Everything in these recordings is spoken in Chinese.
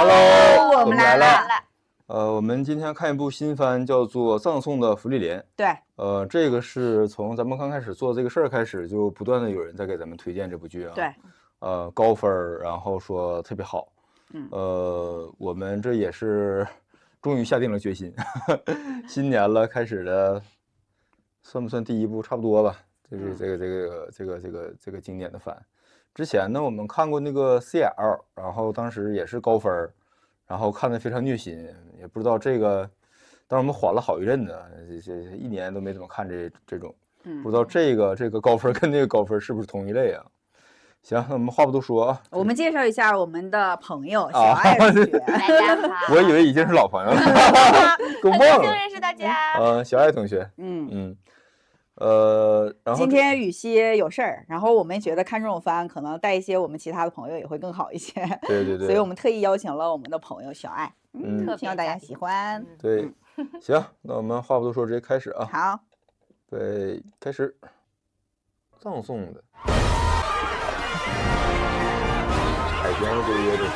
Hello，我们来了。我们今天看一部新番，叫做《葬送的芙莉莲》。对，这个是从咱们刚开始做这个事儿开始，就不断的有人在给咱们推荐这部剧啊。对，高分儿，然后说特别好。我们这也是终于下定了决心，新年了，开始的，算不算第一部？差不多吧。这个经典的番。之前呢，我们看过那个 CL， 然后当时也是高分儿，然后看的非常虐心，也不知道这个，当时我们缓了好一阵子，这一年都没怎么看这种，不知道这个高分跟那个高分是不是同一类啊？行，那我们话不多说啊，我们介绍一下我们的朋友小爱同学。大家好，我以为已经是老朋友了，都忘很高兴了。认识大家。小爱同学，然后今天雨熙有事儿，然后我们觉得看这种番可能带一些我们其他的朋友也会更好一些，对，所以我们特意邀请了我们的朋友小爱，特别希望大家喜欢。对，行，那我们话不多说，直接开始啊。好，对，开始。葬送的。海边的这约这是。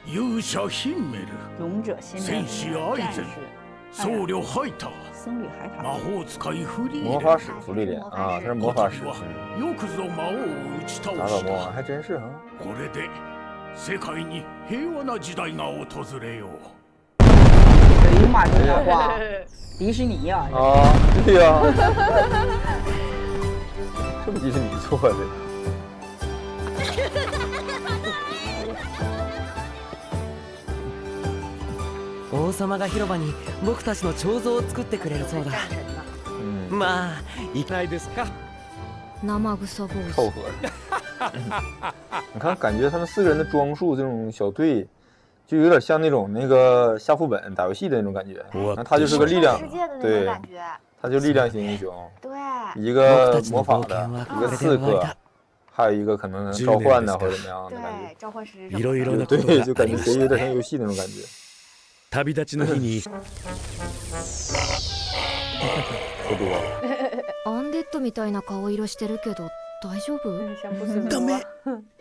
勇者ヒンメル、勇者新戦士アイゼン、僧侶ハイター、僧侶ハイタ魔法使いフリーレン。魔法使芙莉莲啊，他是魔法使。はよくぞ魔王を打ち倒打倒し魔王た。还真是啊。これで世界に平和な時代が訪れよう。水马中的花，迪士尼呀。啊，对呀，这不迪士尼做的。王様が広場に僕たちの彫像を作ってくれるそうだ。まあ、いかないですか。生臭坊主。凑合着。你看，感觉他们四个人的装束，这种小队，就有点像那种下副本打游戏的那种感觉。那他就是个力量，对，他就力量型英雄。对，一个魔法的，一个刺客，还有一个可能召唤的或者怎么样的感觉。对，召唤师。いろいろな对，こと就がありまし感觉有点像游戏那种感觉。た。旅立ちの日に。不多了。アンデッドみたいな顔色してるけど大丈夫？ダメ。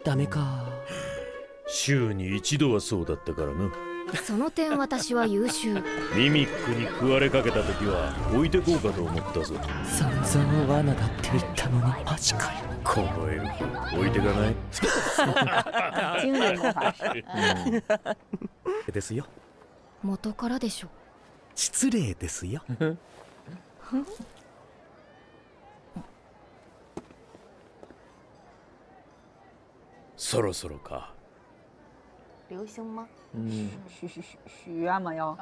ダメか。週に一度はそうだったからな。その点私は優秀。ミミックに食われかけた時は置いてこうかと思ったぞ。散々罠だって言ったのにマジかよ。このエルフ置いてかない。惊人魔法師。ですよ。元からでしょ。失礼ですよ。そろそろか。流星吗？许愿吗？要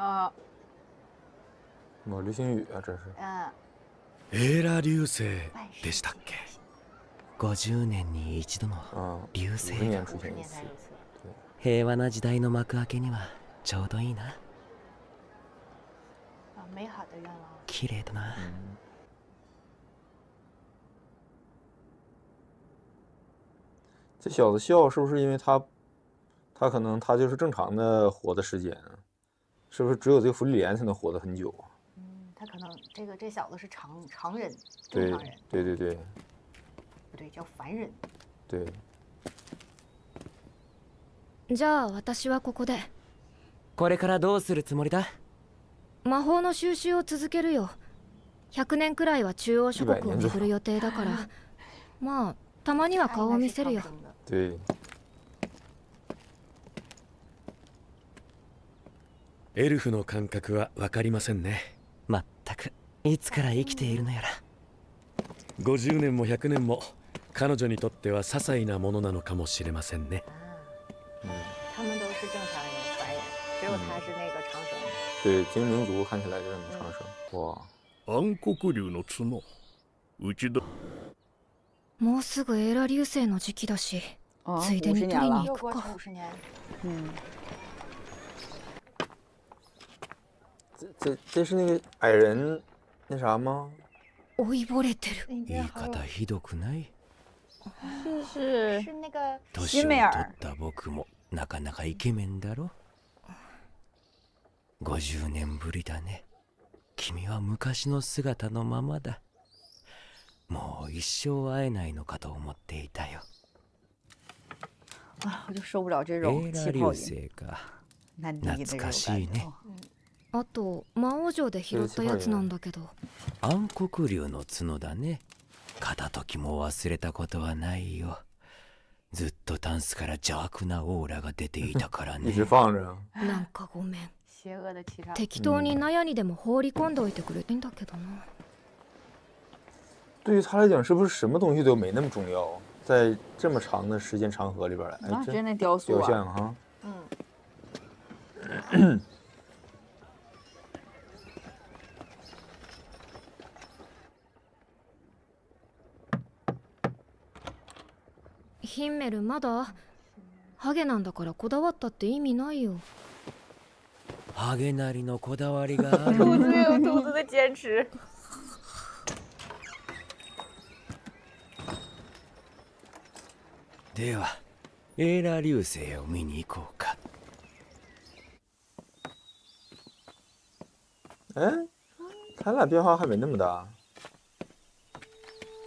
流星雨啊，这是。エーラ流星でしたっけ。50年に一度の流星50年出现一次。平和な時代の幕開けにはちょうどいいな。美好的愿望。綺麗だな。这小子笑是不是因为他可能他就是正常的活的时间啊？是不是只有这个芙莉莲才能活得很久啊？他可能这小子是常人，对正常人。对，不对，叫凡人。对。じゃあ私はここで。これからどうするつもりだ？魔法の収集を続けるよ。100年くらいは中央諸国を巡る予定だから、まあたまには顔を見せるよ。对。エルフの感覚は分かりませんね。まったくいつから生きているのやら。50年も100年も彼女にとっては些細なものなのかもしれませんね。他们都是正常人，凡人，只有他是那个长生。对，精灵族看起来就很长生。哇。暗黒竜の角。うちだ。もうすぐエーラ流星の時期だし、ついでに取りに行くか。这是那个矮人那啥吗？老いぼれてる。言い方ひどくない？是那个年を取った僕もなかなかイケメンだろ。50年ぶりだね。君は昔の姿のままだ。もう一生会えないのかと思っていたよ。啊，我就受不了这エ种ーラ流气泡音，星か。男低的这种懐かし感觉いね。あと魔王城で拾ったやつなんだけど、暗黒竜の角だね。片時も忘れたことはないよ。ずっとタンスから邪悪なオーラが出ていたから一ね。直放着。なんかごめん。邪恶的气场。適当に納屋にでも放り込んでおいてくれてんだけどな。对于他来讲，是不是什么东西都没那么重要？在这么长的时间长河里边来，哎，啊，真的雕塑雕啊，像哈。ヒンメルまだハゲなんだからこだわったって意味ないよ。ハゲなりのこだわりがある。兔子有兔子的坚持。では、エーラ流星を見に行こうか。哎，他俩变化还没那么大。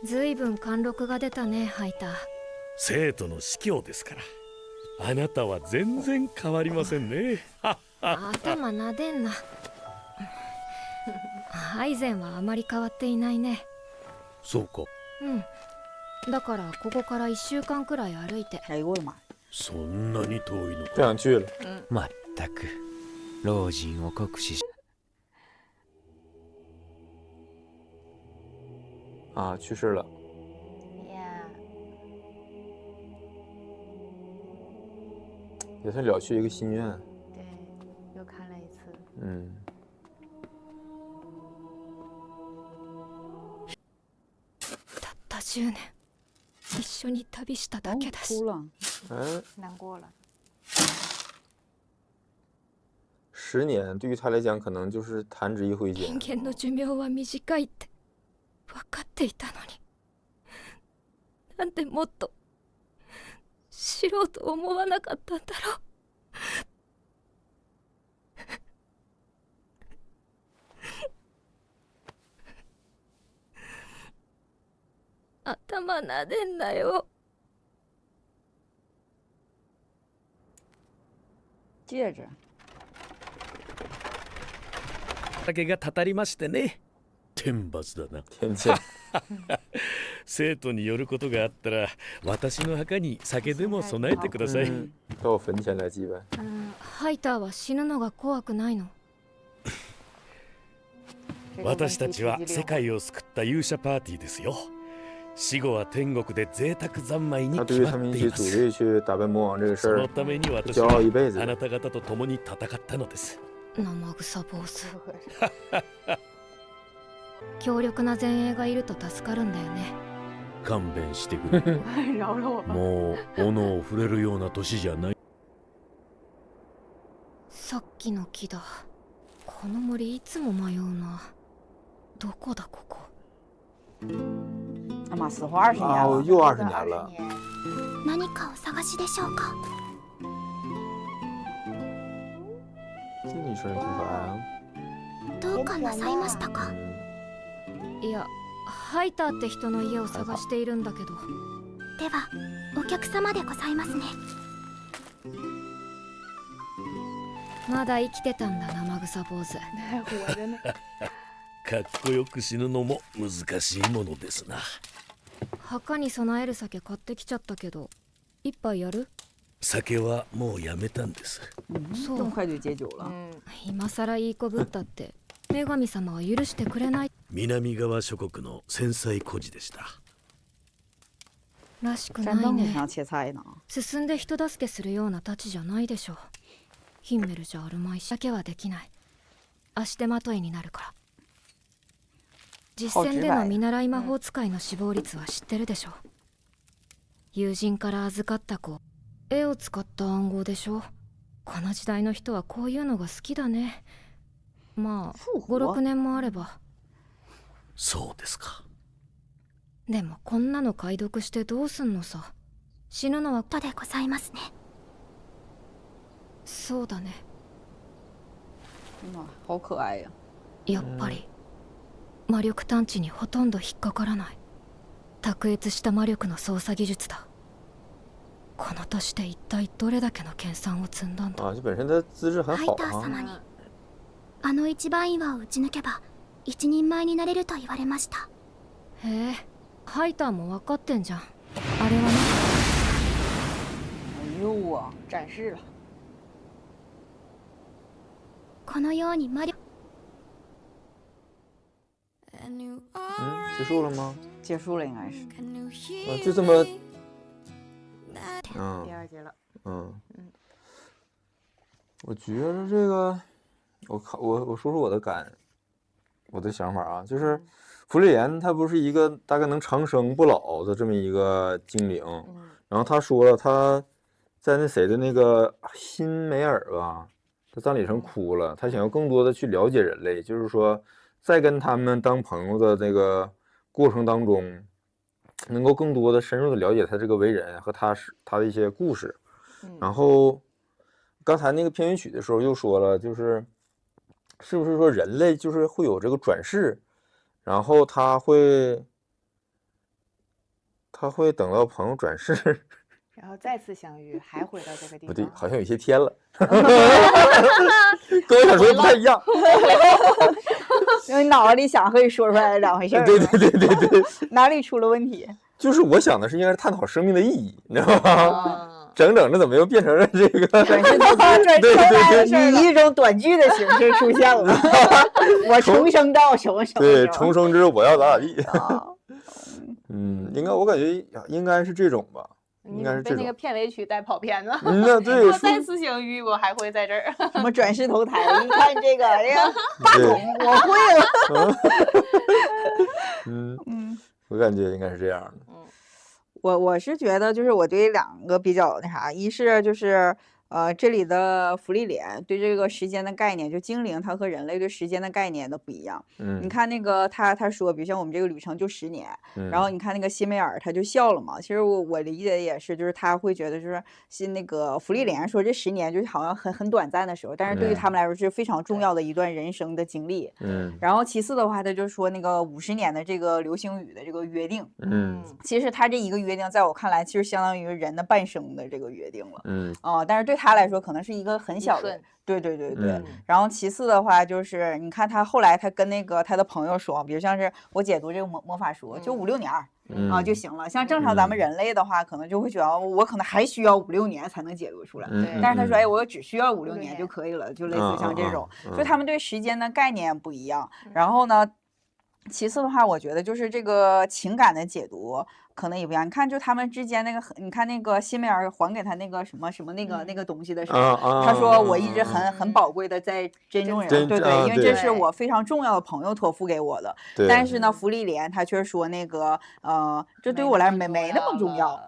ずいぶん貫禄が出たね、ハイター。生徒の司教ですから。あなたは全然変わりませんね。頭なでんな。アイゼンはあまり変わっていないね。そうか。うん。だからここから1週間くらい歩いて。哎呦我的妈！そんなに遠いの不か。想去了。まったく、老人を酷使し。啊，去世了。呀，也算了却一个心愿。对，又看了一次。嗯。たった10年一緒に旅しただけだし。哭了，哎，难过了。 10年对于他来讲，可能就是弹指一挥间人。間の寿命は短いって分かっていたのに、なんでもっと知ろうと思わなかったんだろう。頭なでんなよ。戒指。 酒がたたりましてね。天罰だな。天堑。生徒によることがあったら、私の墓に酒でも備えてください。嗯，到我坟前来祭拜。ハイターは死ぬのが怖くないの？私たちは世界を救った勇者パーティーですよ。死後は天国で贅沢三昧に他对決まっ于他们一ています。起组队去打败魔王这个事その儿，ために私骄は傲一辈子あ。なた方と共に戦ったのです。生臭坊主。強力な前衛がいると助かるんだよね。勘弁してくれ。饶了我吧。もう斧を触れるような年じゃない。さっきの木だ。この森いつも迷うな。どこだここ。啊妈，死活20年啊，了。又20年了。何かお探しでしょうか。这女生挺可爱啊。どうかなさいましたか。いや、ハイターって人の家を探しているんだけど。では、お客様でございますね。まだ生きてたんだ、生臭坊主。活着呢。かっこよく死ぬのも難しいものですな。墓に備える酒買ってきちゃったけど、一杯やる？酒はもうやめたんです。そう这么快就戒酒了。今さらいい子ぶったって女神様は許してくれない南側諸国の繊細孤児でした。らしく山ないね。东挺像切菜呢。進んで人助けするような太刀じゃないでしょう。ヒンメルじゃあるまいしだけはできない。足手まといになるから。実戦での見習い魔法使いの死亡率は知ってるでしょう。友人から預かった子、絵を使った暗号でしょ。この時代の人はこういうのが好きだね。まあ5、6年もあれば。そうですか。でもこんなの解読してどうすんのさ。死ぬのは後でございますね。そうだね。哇，好可爱呀！やっぱり魔力探知にほとんど引っかからない。卓越した魔力の操作技術だ。この年で一体どれだけの研鑽を積んだんだ。啊，就本身他资质很ハイ好啊。ター様にあの一番岩を打ち抜けば一人前になれると言われました。へえ、ハイターも分かってんじゃん。あれはね。哎呦啊，展示了。このように魔力结束了吗？结束了应该是。就这么，第二节了。我觉得这个，我说说我的想法啊，就是芙莉莲她不是一个大概能长生不老的这么一个精灵，然后他说了他在那谁的那个辛梅尔吧，他葬礼上哭了，他想要更多的去了解人类，就是说在跟他们当朋友的这个过程当中，能够更多的深入的了解他这个为人和他的一些故事。然后刚才那个片尾曲的时候又说了，就是是不是说人类就是会有这个转世，然后他会等到朋友转世，然后再次相遇，还回到这个地方。不对，好像有些偏了，跟我想说的不太一样。因为脑子里想和你说出来两回事儿。对，哪里出了问题？就是我想的是应该是探讨生命的意义，你知道吗？整着怎么又变成了这个转世投胎？对，以一种短剧的形式出现了。我重生到什么什么？对，重生之我要咋地。应该我感觉应该是这种吧，应该是这种。被那个片尾曲带跑偏了。那对，我再次相遇，我还会在这儿。什么转世投胎？一看这个，哎呀，大总，我会了。我感觉应该是这样的。我是觉得，就是我对两个比较那啥，一是就是这里的芙莉莲对这个时间的概念，就精灵它和人类对时间的概念都不一样。你看那个他说，比如像我们这个旅程就10年，然后你看那个辛梅尔他就笑了嘛。其实我理解的也是，就是他会觉得就是那个芙莉莲说这10年就是好像很短暂的时候，但是对于他们来说是非常重要的一段人生的经历。然后其次的话，他就说那个50年的这个流星雨的这个约定。其实他这一个约定在我看来，其实相当于人的半生的这个约定了。但是对他来说可能是一个很小的。对。然后其次的话就是你看他后来他跟那个他的朋友说，比如像是我解读这个魔法书就5、6年就行了。像正常咱们人类的话可能就会觉得我可能还需要5、6年才能解读出来。但是他说哎，我只需要5、6年就可以了，就类似像这种。所以他们对时间的概念不一样。然后呢其次的话我觉得就是这个情感的解读可能也不一样。你看就他们之间那个，你看那个辛梅尔还给他那个什么那个东西的时候，他说我一直很宝贵的在珍重人，对，因为这是我非常重要的朋友托付给我的。但是呢芙莉莲他却说那个这对我来说没那么重要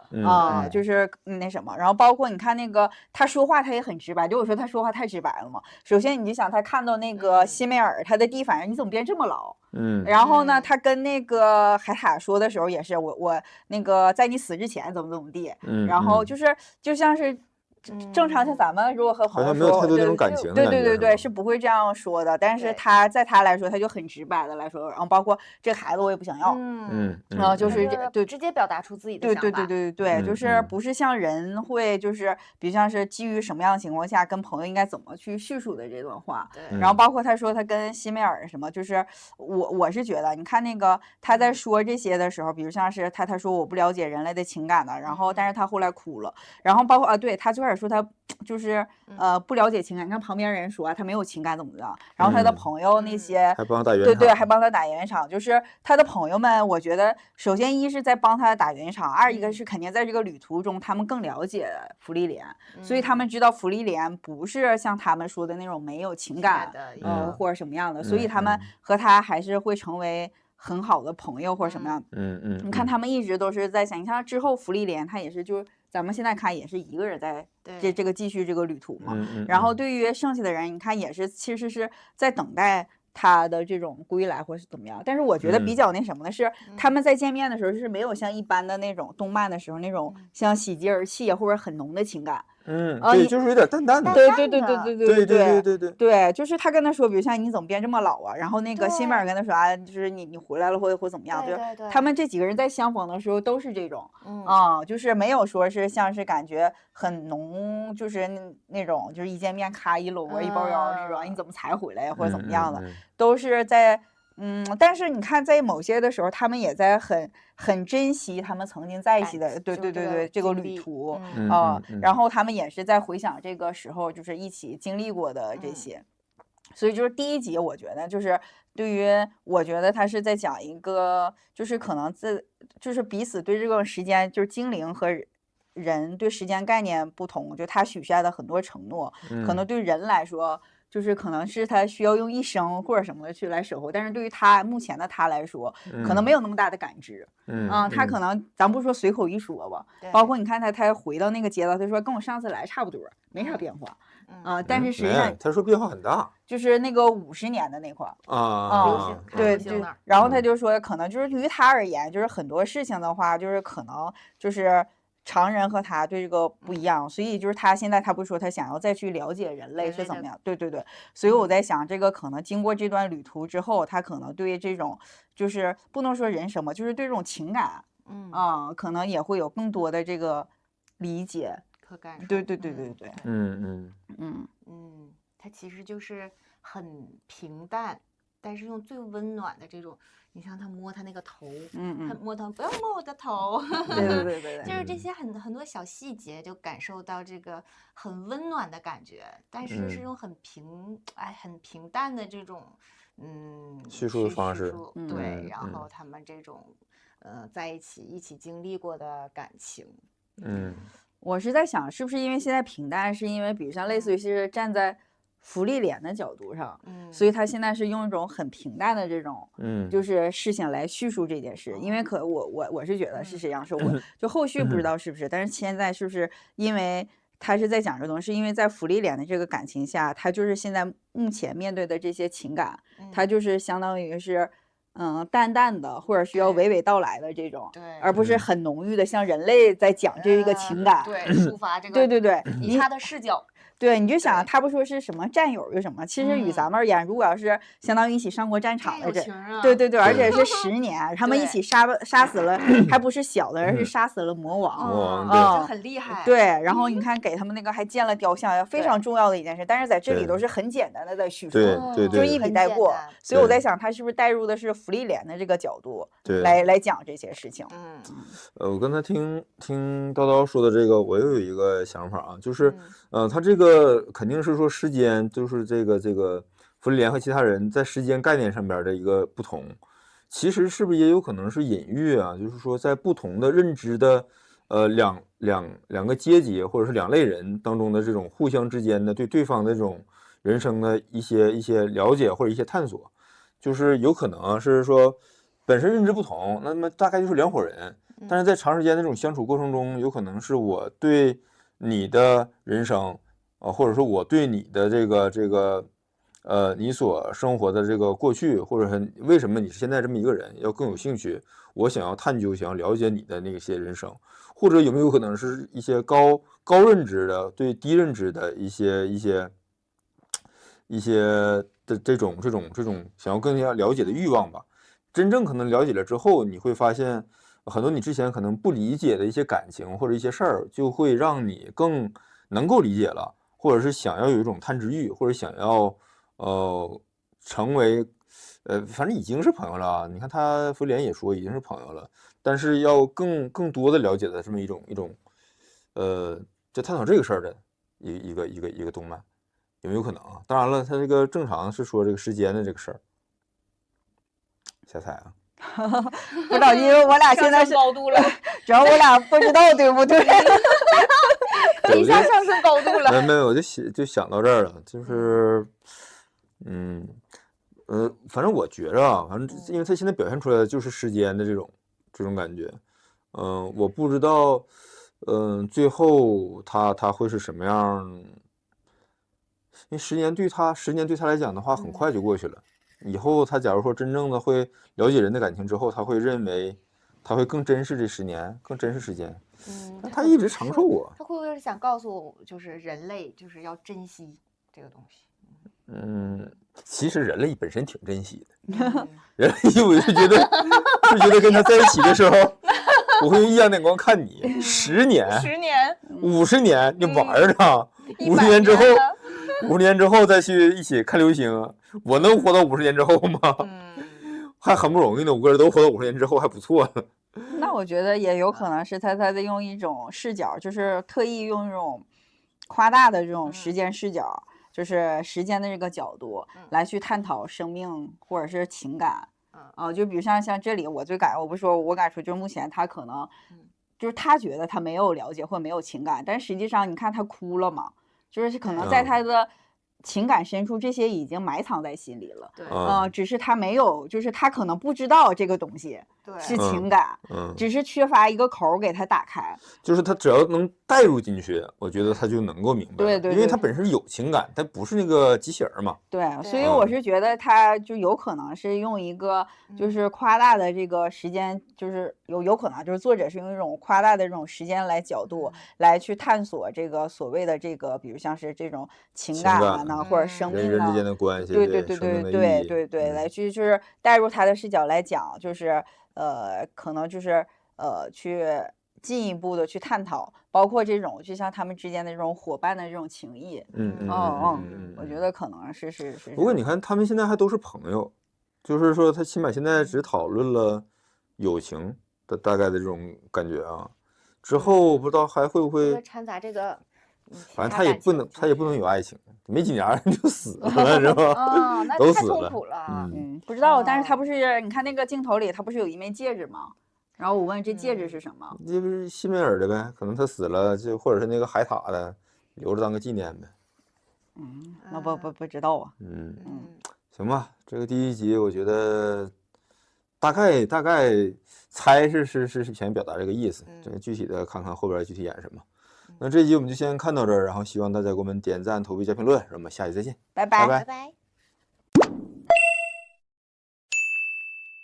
就是那什么。然后包括你看那个他说话他也很直白，就我说他说话太直白了嘛。首先你就想他看到那个辛梅尔他的第一反应你怎么变这么老？然后呢他跟那个海塔说的时候也是我那个在你死之前怎么地，然后就像是正常像咱们如果和朋友说，没有太多那种感情，对，是不会这样说的。但是他在他来说他就很直白的来说，然后包括这个孩子我也不想要，然后就是对直接表达出自己的想法。对，就是不是像人会就是比如像是基于什么样的情况下跟朋友应该怎么去叙述的这段话。然后包括他说他跟辛梅尔什么，就是我是觉得你看那个他在说这些的时候，比如像是他说我不了解人类的情感的，然后但是他后来哭了，然后包括对他最开始说他就是不了解情感，你看旁边人说他没有情感怎么的，然后他的朋友那些还帮他打圆场，对，还帮他打圆场。就是他的朋友们我觉得首先一是在帮他打圆场，二一个是肯定在这个旅途中他们更了解芙莉莲，所以他们知道芙莉莲不是像他们说的那种没有情感或者什么样的，所以他们和他还是会成为很好的朋友或者什么样的。你看他们一直都是在想，你像之后芙莉莲他也是就咱们现在看也是一个人在这个继续这个旅途嘛。然后对于剩下的人你看也是其实是在等待他的这种归来或是怎么样。但是我觉得比较那什么的是他们在见面的时候是没有像一般的那种动漫的时候那种像喜极而泣或者很浓的情感。对，就是有点淡淡的。对，就是他跟他说，比如像你怎么变这么老啊？然后那个辛巴尔跟他说啊，就是你回来了会怎么样？就是他们这几个人在相逢的时候都是这种，就是没有说是像是感觉很浓，就是那种就是一见面咔一搂一包腰那种，你怎么才回来呀或者怎么样的，都是在。但是你看，在某些的时候，他们也在很珍惜他们曾经在一起的，对，这个旅途然后他们也是在回想这个时候，就是一起经历过的这些，所以就是第一集，我觉得就是我觉得他是在讲一个，就是可能就是彼此对这个时间，就是精灵和人对时间概念不同，就他许下的很多承诺，可能对人来说。就是可能是他需要用一生或者什么的去来守候，但是对于目前的他来说，可能没有那么大的感知。他可能咱不说随口一说吧，包括你看他回到那个街道，他说跟我上次来差不多，没啥变化。但是实际上他说变化很大，就是那个50年的那块对，然后他就说可能就是对于他而言，就是很多事情的话，就是可能就是常人和他对这个不一样，所以就是他现在他不是说他想要再去了解人类是怎么样，对，所以我在想这个可能经过这段旅途之后，他可能对这种就是不能说人生吧，就是对这种情感，可能也会有更多的这个理解和感受，对，他其实就是很平淡，但是用最温暖的这种。你像他摸他那个头，他摸他不要摸我的头，对，就是这些很多小细节，就感受到这个很温暖的感觉，但是是用很平淡的这种叙述的方式，对，然后他们这种在一起经历过的感情，我是在想是不是因为现在平淡，是因为比如像类似于是站在芙莉莲的角度上，所以他现在是用一种很平淡的这种，就是事情来叙述这件事。因为我是觉得是这样，是我就后续不知道是不是，但是现在是不是因为他是在讲这东西，是因为在芙莉莲的这个感情下，他就是现在目前面对的这些情感，他就是相当于是。淡淡的或者需要娓娓道来的这种，而不是很浓郁的，像人类在讲这一个情感，对，抒发这个，对，以他的视角。对，你就想他不说是什么战友有什么，其实与咱们而言，如果要是相当于一起上过战场的对，而且是10年，他们一起杀死了，还不是小的，而是杀死了魔王，这很厉害。对，然后你看给他们那个还建了雕像，非常重要的一件事，但是在这里都是很简单的在叙述，就一笔带过。所以我在想，他是不是带入的是芙莉莲的这个角度来讲这些事情？我刚才听叨叨说的这个，我又有一个想法啊，就是他这个肯定是说时间，就是这个芙莉莲和其他人在时间概念上边的一个不同，其实是不是也有可能是隐喻啊？就是说在不同的认知的两个阶级或者是2类人当中的这种互相之间的对对方的这种人生的一些了解或者一些探索，就是有可能是说本身认知不同，那么大概就是2伙人，但是在长时间的这种相处过程中，有可能是我对你的人生或者说我对你的这个你所生活的这个过去，或者是为什么你是现在这么一个人，要更有兴趣，我想要探究，想要了解你的那些人生，或者有没有可能是一些高认知的对低认知的一些的这种想要更加了解的欲望吧。真正可能了解了之后，你会发现很多你之前可能不理解的一些感情或者一些事儿，就会让你更能够理解了，或者是想要有一种探知欲，或者想要成为反正已经是朋友了。你看他芙莉莲也说已经是朋友了，但是要更多的了解的这么一种就探讨这个事儿的一个动漫，有没有可能啊？当然了，他这个正常是说这个时间的这个事儿。瞎猜啊。不知道，因为我俩现在是高度了，主要我俩不知道对不对？一下上升高度了。没有，我就想到这儿了，就是反正我觉着啊，反正因为他现在表现出来的就是时间的这种感觉，我不知道，最后他会是什么样，因为10年对他来讲的话，很快就过去了。以后他假如说真正的会了解人的感情之后，他会认为他会更珍视这10年，更珍视时间。但他一直长寿啊。他会不会就是想告诉就是人类就是要珍惜这个东西。其实人类本身挺珍惜的。人类我就觉得跟他在一起的时候，我会用异样眼光看你，10年、10年、50年，你玩儿呢？50年之后，50年之后再去一起看流星，我能活到50年之后吗？还很不容易呢，5个人都活到50年之后还不错呢。那我觉得也有可能是他在用一种视角，就是特意用一种夸大的这种时间视角，就是时间的这个角度来去探讨生命或者是情感。就比如像这里我不是说我感触就是目前他可能就是他觉得他没有了解或没有情感，但实际上你看他哭了嘛，就是可能在他的情感深处这些已经埋藏在心里了。对，只是他没有，就是他可能不知道这个东西是情感，只是缺乏一个口给他打开。就是他只要能带入进去，我觉得他就能够明白。对，因为他本身有情感，他不是那个机器人嘛。对，所以我是觉得他就有可能是用一个就是夸大的这个时间，就是有可能就是作者是用一种夸大的这种时间来角度来去探索这个所谓的这个，比如像是这种情感啊或者生命人之间的关系，对，来去就是带入他的视角来讲，就是可能就是去进一步的去探讨，包括这种就像他们之间的这种伙伴的这种情谊。我觉得可能是。不过你看，他们现在还都是朋友，就是说他起码现在只讨论了友情的大概的这种感觉啊。之后不知道还会不会掺杂这个。反正他也不能有爱情，没几年就死了，是吧？那都死太痛苦了。不知道，但是他不是你看那个镜头里，他不是有一枚戒指吗？然后我问这戒指是什么？这不是西梅尔的呗？可能他死了，就或者是那个海塔的，留着当个纪念呗。那不知道啊。行吧，这个第1集我觉得大概猜是想表达这个意思，这个具体的看看后边具体演什么。那这一集我们就先看到这儿，然后希望大家给我们点赞、投币、加评论，我们下期再见，拜拜。拜拜。